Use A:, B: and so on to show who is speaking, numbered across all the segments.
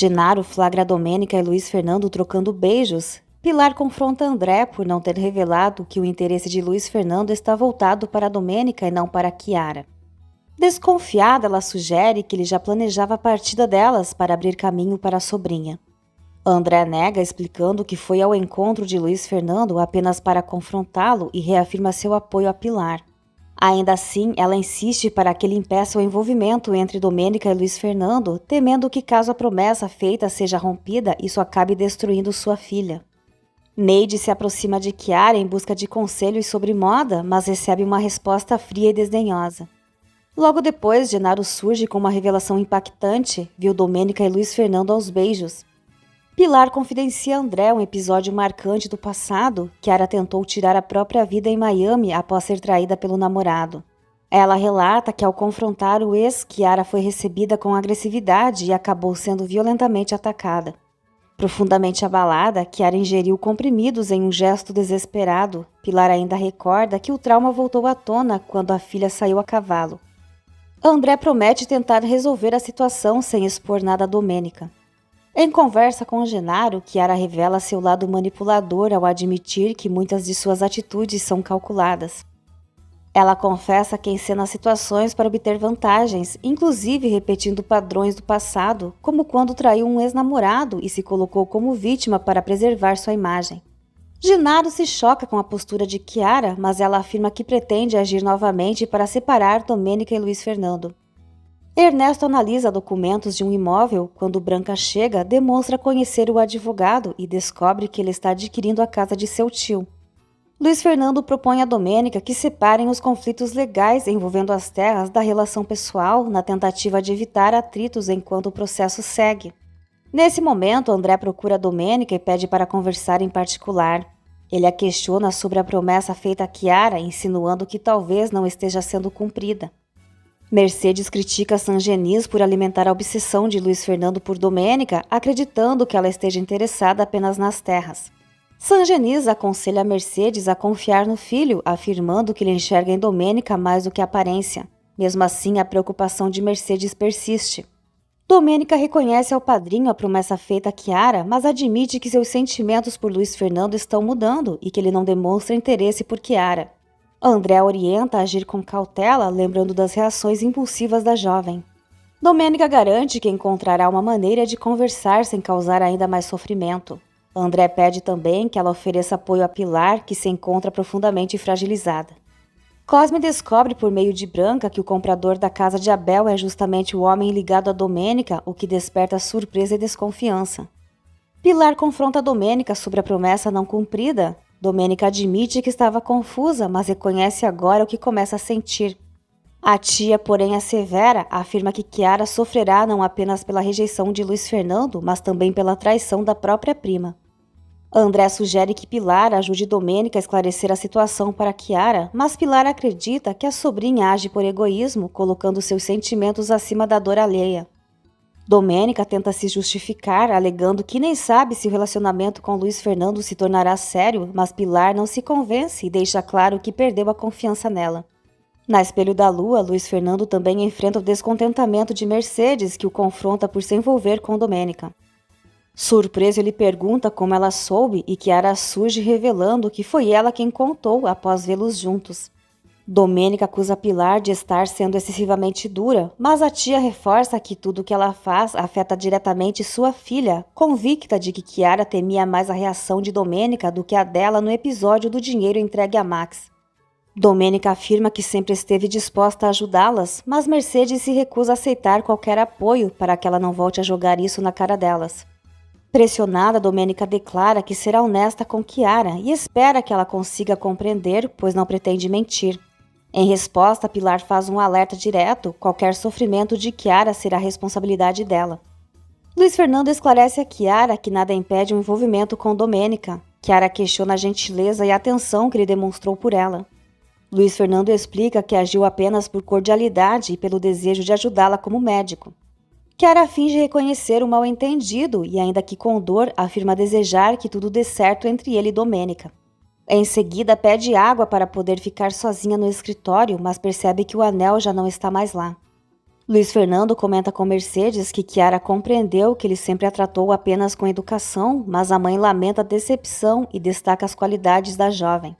A: Genaro flagra Domênica e Luiz Fernando trocando beijos. Pilar confronta André por não ter revelado que o interesse de Luiz Fernando está voltado para Domênica e não para Chiara. Desconfiada, ela sugere que ele já planejava a partida delas para abrir caminho para a sobrinha. André nega, explicando que foi ao encontro de Luiz Fernando apenas para confrontá-lo e reafirma seu apoio a Pilar. Ainda assim, ela insiste para que ele impeça o envolvimento entre Domênica e Luiz Fernando, temendo que caso a promessa feita seja rompida, isso acabe destruindo sua filha. Neide se aproxima de Chiara em busca de conselhos sobre moda, mas recebe uma resposta fria e desdenhosa. Logo depois, Genaro surge com uma revelação impactante, viu Domênica e Luiz Fernando aos beijos. Pilar confidencia a André um episódio marcante do passado. Chiara tentou tirar a própria vida em Miami após ser traída pelo namorado. Ela relata que ao confrontar o ex, Chiara foi recebida com agressividade e acabou sendo violentamente atacada. Profundamente abalada, Chiara ingeriu comprimidos em um gesto desesperado. Pilar ainda recorda que o trauma voltou à tona quando a filha saiu a cavalo. André promete tentar resolver a situação sem expor nada a Domênica. Em conversa com Genaro, Chiara revela seu lado manipulador ao admitir que muitas de suas atitudes são calculadas. Ela confessa que encena situações para obter vantagens, inclusive repetindo padrões do passado, como quando traiu um ex-namorado e se colocou como vítima para preservar sua imagem. Genaro se choca com a postura de Chiara, mas ela afirma que pretende agir novamente para separar Domênica e Luiz Fernando. Ernesto analisa documentos de um imóvel. Quando Branca chega, demonstra conhecer o advogado e descobre que ele está adquirindo a casa de seu tio. Luiz Fernando propõe a Domênica que separem os conflitos legais envolvendo as terras da relação pessoal na tentativa de evitar atritos enquanto o processo segue. Nesse momento, André procura Domênica e pede para conversar em particular. Ele a questiona sobre a promessa feita a Chiara, insinuando que talvez não esteja sendo cumprida. Mercedes critica Sangenis por alimentar a obsessão de Luiz Fernando por Domênica, acreditando que ela esteja interessada apenas nas terras. Sangenis aconselha a Mercedes a confiar no filho, afirmando que ele enxerga em Domênica mais do que a aparência. Mesmo assim, a preocupação de Mercedes persiste. Domênica reconhece ao padrinho a promessa feita a Chiara, mas admite que seus sentimentos por Luiz Fernando estão mudando e que ele não demonstra interesse por Chiara. André orienta a agir com cautela, lembrando das reações impulsivas da jovem. Domênica garante que encontrará uma maneira de conversar sem causar ainda mais sofrimento. André pede também que ela ofereça apoio a Pilar, que se encontra profundamente fragilizada. Cosme descobre por meio de Branca que o comprador da casa de Abel é justamente o homem ligado a Domênica, o que desperta surpresa e desconfiança. Pilar confronta Domênica sobre a promessa não cumprida. Domênica admite que estava confusa, mas reconhece agora o que começa a sentir. A tia, porém assevera, afirma que Chiara sofrerá não apenas pela rejeição de Luiz Fernando, mas também pela traição da própria prima. André sugere que Pilar ajude Domênica a esclarecer a situação para Chiara, mas Pilar acredita que a sobrinha age por egoísmo, colocando seus sentimentos acima da dor alheia. Domênica tenta se justificar, alegando que nem sabe se o relacionamento com Luiz Fernando se tornará sério, mas Pilar não se convence e deixa claro que perdeu a confiança nela. Na Espelho da Lua, Luiz Fernando também enfrenta o descontentamento de Mercedes, que o confronta por se envolver com Domênica. Surpreso, ele pergunta como ela soube e Chiara surge revelando que foi ela quem contou após vê-los juntos. Domênica acusa Pilar de estar sendo excessivamente dura, mas a tia reforça que tudo o que ela faz afeta diretamente sua filha, convicta de que Chiara temia mais a reação de Domênica do que a dela no episódio do dinheiro entregue a Max. Domênica afirma que sempre esteve disposta a ajudá-las, mas Mercedes se recusa a aceitar qualquer apoio para que ela não volte a jogar isso na cara delas. Pressionada, Domênica declara que será honesta com Chiara e espera que ela consiga compreender, pois não pretende mentir. Em resposta, Pilar faz um alerta direto: qualquer sofrimento de Chiara será responsabilidade dela. Luiz Fernando esclarece a Chiara que nada impede o envolvimento com Domênica. Chiara questiona a gentileza e a atenção que ele demonstrou por ela. Luiz Fernando explica que agiu apenas por cordialidade e pelo desejo de ajudá-la como médico. Chiara finge reconhecer o mal-entendido e, ainda que com dor, afirma desejar que tudo dê certo entre ele e Domênica. Em seguida, pede água para poder ficar sozinha no escritório, mas percebe que o anel já não está mais lá. Luiz Fernando comenta com Mercedes que Chiara compreendeu que ele sempre a tratou apenas com educação, mas a mãe lamenta a decepção e destaca as qualidades da jovem.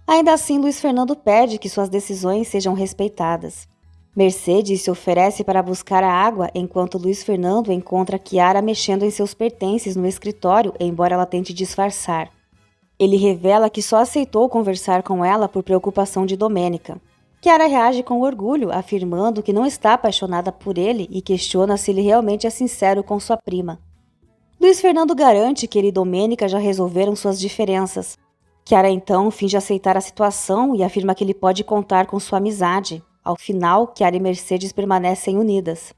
A: Ainda assim, Luiz Fernando pede que suas decisões sejam respeitadas. Mercedes se oferece para buscar a água enquanto Luiz Fernando encontra Chiara mexendo em seus pertences no escritório, embora ela tente disfarçar. Ele revela que só aceitou conversar com ela por preocupação de Domênica. Chiara reage com orgulho, afirmando que não está apaixonada por ele e questiona se ele realmente é sincero com sua prima. Luiz Fernando garante que ele e Domênica já resolveram suas diferenças. Chiara então finge aceitar a situação e afirma que ele pode contar com sua amizade. Ao final, Chiara e Mercedes permanecem unidas.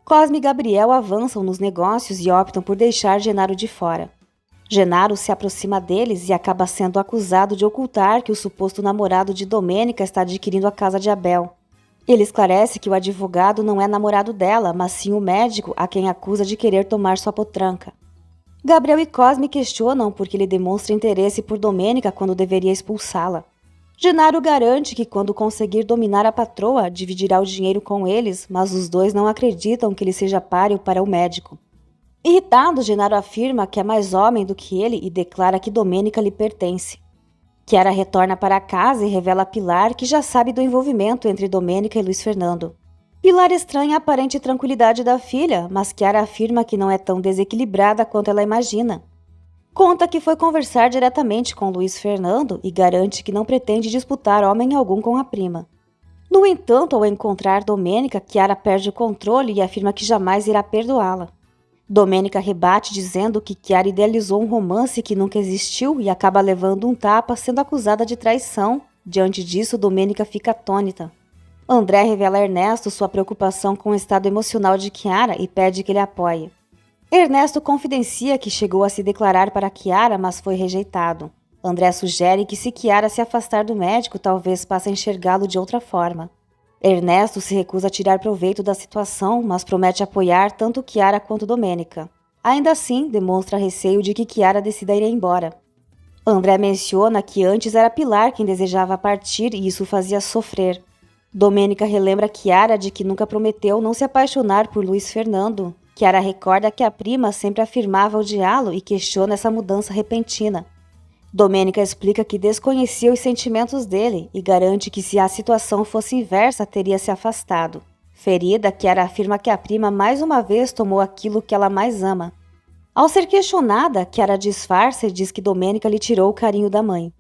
A: Cosme e Gabriel avançam nos negócios e optam por deixar Genaro de fora. Genaro se aproxima deles e acaba sendo acusado de ocultar que o suposto namorado de Domênica está adquirindo a casa de Abel. Ele esclarece que o advogado não é namorado dela, mas sim o médico a quem acusa de querer tomar sua potranca. Gabriel e Cosme questionam porque ele demonstra interesse por Domênica quando deveria expulsá-la. Genaro garante que quando conseguir dominar a patroa, dividirá o dinheiro com eles, mas os dois não acreditam que ele seja páreo para o médico. Irritado, Genaro afirma que é mais homem do que ele e declara que Domênica lhe pertence. Chiara retorna para casa e revela a Pilar que já sabe do envolvimento entre Domênica e Luiz Fernando. Pilar estranha a aparente tranquilidade da filha, mas Chiara afirma que não é tão desequilibrada quanto ela imagina. Conta que foi conversar diretamente com Luiz Fernando e garante que não pretende disputar homem algum com a prima. No entanto, ao encontrar Domênica, Chiara perde o controle e afirma que jamais irá perdoá-la. Domênica rebate dizendo que Chiara idealizou um romance que nunca existiu e acaba levando um tapa sendo acusada de traição. Diante disso, Domênica fica atônita. André revela a Ernesto sua preocupação com o estado emocional de Chiara e pede que ele apoie. Ernesto confidencia que chegou a se declarar para Chiara, mas foi rejeitado. André sugere que se Chiara se afastar do médico, talvez passe a enxergá-lo de outra forma. Ernesto se recusa a tirar proveito da situação, mas promete apoiar tanto Chiara quanto Domênica. Ainda assim, demonstra receio de que Chiara decida ir embora. André menciona que antes era Pilar quem desejava partir e isso fazia sofrer. Domênica relembra Chiara de que nunca prometeu não se apaixonar por Luiz Fernando. Chiara recorda que a prima sempre afirmava odiá-lo e questiona essa mudança repentina. Domênica explica que desconhecia os sentimentos dele e garante que se a situação fosse inversa teria se afastado. Ferida, Chiara afirma que a prima mais uma vez tomou aquilo que ela mais ama. Ao ser questionada, Chiara disfarça e diz que Domênica lhe tirou o carinho da mãe.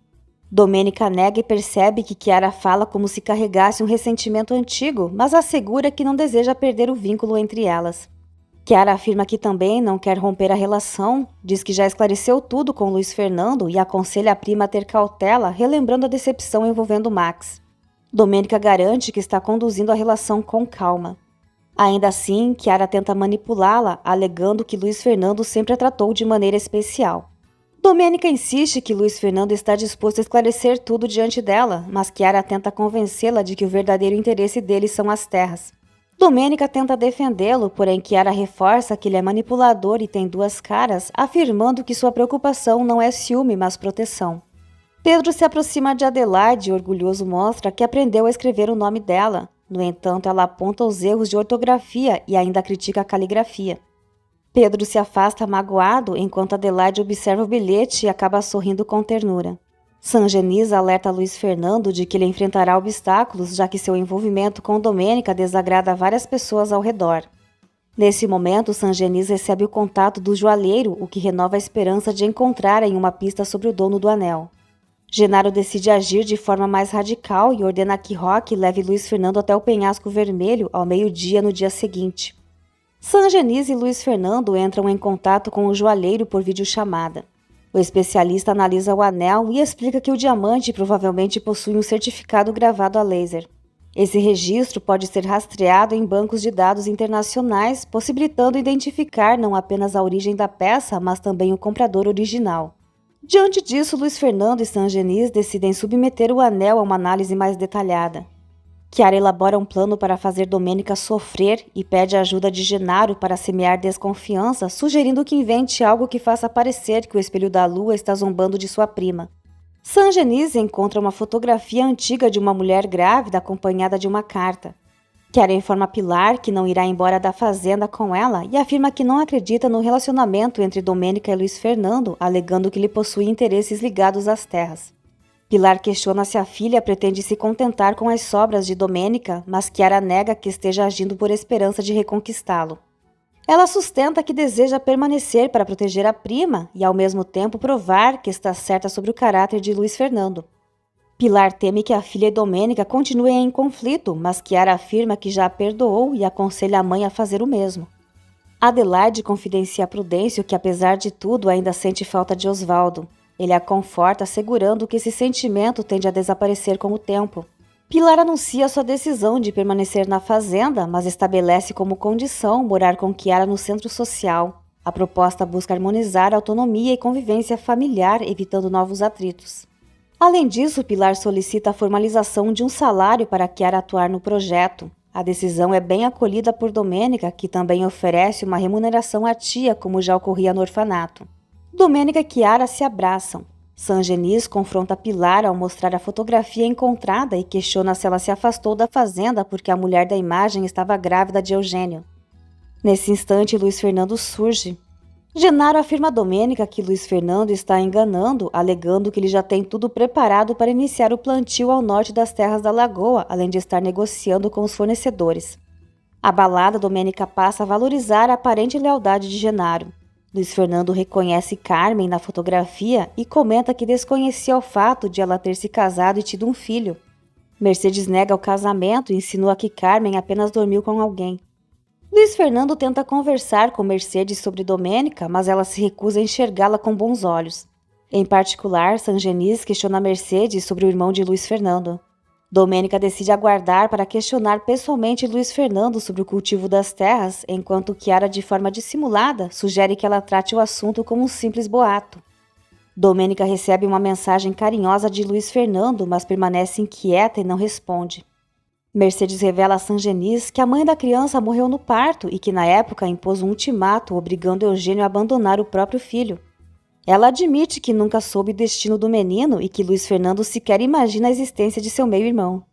A: Domênica nega e percebe que Chiara fala como se carregasse um ressentimento antigo, mas assegura que não deseja perder o vínculo entre elas. Chiara afirma que também não quer romper a relação, diz que já esclareceu tudo com Luiz Fernando e aconselha a prima a ter cautela, relembrando a decepção envolvendo Max. Domênica garante que está conduzindo a relação com calma. Ainda assim, Chiara tenta manipulá-la, alegando que Luiz Fernando sempre a tratou de maneira especial. Domênica insiste que Luiz Fernando está disposto a esclarecer tudo diante dela, mas Chiara tenta convencê-la de que o verdadeiro interesse dele são as terras. Domênica tenta defendê-lo, porém Chiara reforça que ele é manipulador e tem duas caras, afirmando que sua preocupação não é ciúme, mas proteção. Pedro se aproxima de Adelaide e orgulhoso mostra que aprendeu a escrever o nome dela. No entanto, ela aponta os erros de ortografia e ainda critica a caligrafia. Pedro se afasta magoado, enquanto Adelaide observa o bilhete e acaba sorrindo com ternura. Sangenis alerta Luiz Fernando de que ele enfrentará obstáculos, já que seu envolvimento com Domênica desagrada várias pessoas ao redor. Nesse momento, Sangenis recebe o contato do joalheiro, o que renova a esperança de encontrarem uma pista sobre o dono do anel. Genaro decide agir de forma mais radical e ordena que Roque leve Luiz Fernando até o penhasco vermelho ao meio-dia no dia seguinte. Sangenis e Luiz Fernando entram em contato com o joalheiro por videochamada. O especialista analisa o anel e explica que o diamante provavelmente possui um certificado gravado a laser. Esse registro pode ser rastreado em bancos de dados internacionais, possibilitando identificar não apenas a origem da peça, mas também o comprador original. Diante disso, Luiz Fernando e Sangenis decidem submeter o anel a uma análise mais detalhada. Chiara elabora um plano para fazer Domênica sofrer e pede a ajuda de Genaro para semear desconfiança, sugerindo que invente algo que faça parecer que o espelho da lua está zombando de sua prima. Sangenis encontra uma fotografia antiga de uma mulher grávida acompanhada de uma carta. Chiara informa Pilar que não irá embora da fazenda com ela e afirma que não acredita no relacionamento entre Domênica e Luiz Fernando, alegando que ele possui interesses ligados às terras. Pilar questiona se a filha pretende se contentar com as sobras de Domênica, mas Chiara nega que esteja agindo por esperança de reconquistá-lo. Ela sustenta que deseja permanecer para proteger a prima e, ao mesmo tempo, provar que está certa sobre o caráter de Luiz Fernando. Pilar teme que a filha e Domênica continuem em conflito, mas Chiara afirma que já a perdoou e aconselha a mãe a fazer o mesmo. Adelaide confidencia a Prudêncio que, apesar de tudo, ainda sente falta de Osvaldo. Ele a conforta, assegurando que esse sentimento tende a desaparecer com o tempo. Pilar anuncia sua decisão de permanecer na fazenda, mas estabelece como condição morar com Chiara no centro social. A proposta busca harmonizar a autonomia e convivência familiar, evitando novos atritos. Além disso, Pilar solicita a formalização de um salário para Chiara atuar no projeto. A decisão é bem acolhida por Domênica, que também oferece uma remuneração à tia, como já ocorria no orfanato. Domênica e Chiara se abraçam. Sangenis confronta Pilar ao mostrar a fotografia encontrada e questiona se ela se afastou da fazenda porque a mulher da imagem estava grávida de Eugênio. Nesse instante, Luiz Fernando surge. Genaro afirma a Domênica que Luiz Fernando está enganando, alegando que ele já tem tudo preparado para iniciar o plantio ao norte das terras da Lagoa, além de estar negociando com os fornecedores. Abalada, Domênica passa a valorizar a aparente lealdade de Genaro. Luiz Fernando reconhece Carmen na fotografia e comenta que desconhecia o fato de ela ter se casado e tido um filho. Mercedes nega o casamento e insinua que Carmen apenas dormiu com alguém. Luiz Fernando tenta conversar com Mercedes sobre Domênica, mas ela se recusa a enxergá-la com bons olhos. Em particular, Sangenis questiona Mercedes sobre o irmão de Luiz Fernando. Domênica decide aguardar para questionar pessoalmente Luiz Fernando sobre o cultivo das terras, enquanto Chiara, de forma dissimulada, sugere que ela trate o assunto como um simples boato. Domênica recebe uma mensagem carinhosa de Luiz Fernando, mas permanece inquieta e não responde. Mercedes revela a Sangenis que a mãe da criança morreu no parto e que na época impôs um ultimato obrigando Eugênio a abandonar o próprio filho. Ela admite que nunca soube o destino do menino e que Luiz Fernando sequer imagina a existência de seu meio-irmão.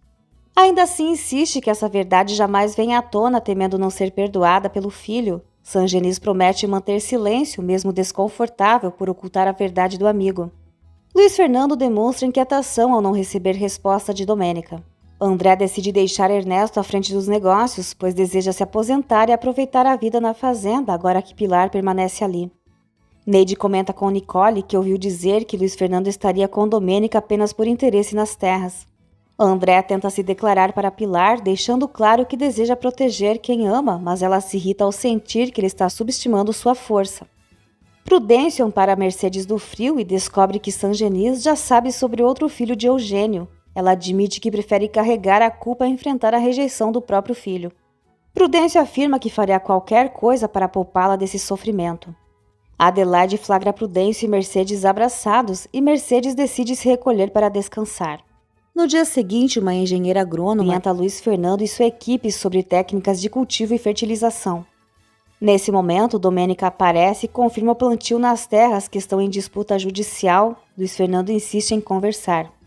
A: Ainda assim insiste que essa verdade jamais venha à tona, temendo não ser perdoada pelo filho. Sangenis promete manter silêncio, mesmo desconfortável por ocultar a verdade do amigo. Luiz Fernando demonstra inquietação ao não receber resposta de Domênica. André decide deixar Ernesto à frente dos negócios, pois deseja se aposentar e aproveitar a vida na fazenda, agora que Pilar permanece ali. Neide comenta com Nicole que ouviu dizer que Luiz Fernando estaria com Domênica apenas por interesse nas terras. André tenta se declarar para Pilar, deixando claro que deseja proteger quem ama, mas ela se irrita ao sentir que ele está subestimando sua força. Prudêncio ampara Mercedes do frio e descobre que Sangenis já sabe sobre outro filho de Eugênio. Ela admite que prefere carregar a culpa a enfrentar a rejeição do próprio filho. Prudêncio afirma que faria qualquer coisa para poupá-la desse sofrimento. Adelaide flagra Prudêncio e Mercedes abraçados e Mercedes decide se recolher para descansar. No dia seguinte, uma engenheira agrônoma orienta Luiz Fernando e sua equipe sobre técnicas de cultivo e fertilização. Nesse momento, Domênica aparece e confirma o plantio nas terras que estão em disputa judicial. Luiz Fernando insiste em conversar.